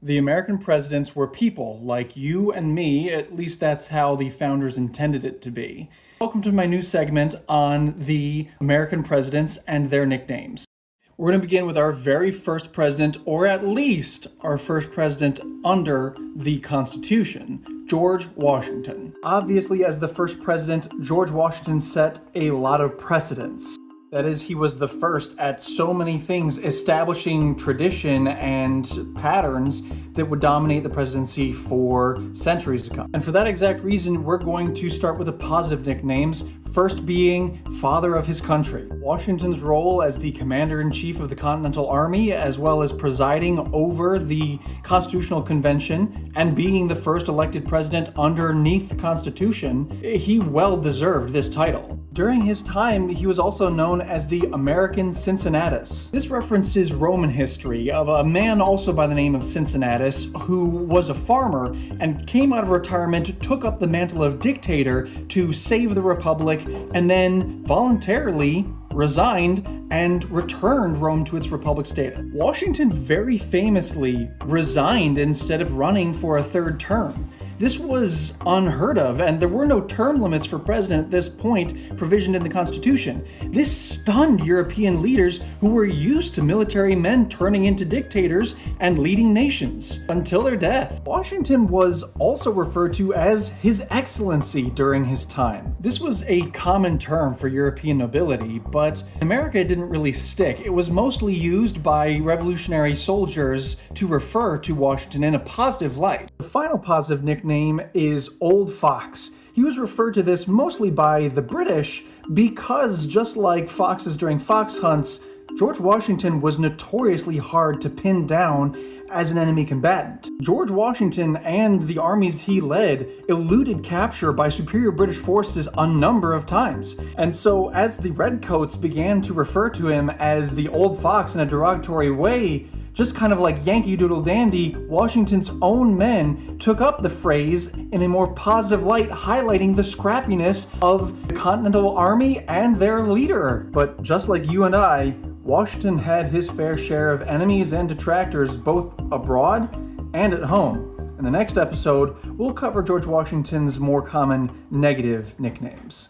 The American presidents were people like you and me, at least that's how the founders intended it to be. Welcome to my new segment on the American presidents and their nicknames. We're going to begin with our very first president, or at least our first president under the Constitution, George Washington. Obviously, as the first president, George Washington set a lot of precedents. That is, he was the first at so many things, establishing tradition and patterns that would dominate the presidency for centuries to come. And for that exact reason, we're going to start with the positive nicknames, first being Father of his Country. Washington's role as the Commander-in-Chief of the Continental Army, as well as presiding over the Constitutional Convention and being the first elected president underneath the Constitution, he well deserved this title. During his time, he was also known as the American Cincinnatus. This references Roman history of a man also by the name of Cincinnatus who was a farmer and came out of retirement, took up the mantle of dictator to save the Republic, and then voluntarily resigned and returned Rome to its republic status. Washington very famously resigned instead of running for a third term. This was unheard of, and there were no term limits for president at this point provisioned in the Constitution. This stunned European leaders who were used to military men turning into dictators and leading nations until their death. Washington was also referred to as His Excellency during his time. This was a common term for European nobility, but in America it didn't really stick. It was mostly used by revolutionary soldiers to refer to Washington in a positive light. The final positive nickname is Old Fox. He was referred to this mostly by the British because, just like foxes during fox hunts, George Washington was notoriously hard to pin down as an enemy combatant. George Washington and the armies he led eluded capture by superior British forces a number of times. And so as the Redcoats began to refer to him as the Old Fox in a derogatory way, just kind of like Yankee Doodle Dandy, Washington's own men took up the phrase in a more positive light, highlighting the scrappiness of the Continental Army and their leader. But just like you and I, Washington had his fair share of enemies and detractors both abroad and at home. In the next episode, we'll cover George Washington's more common negative nicknames.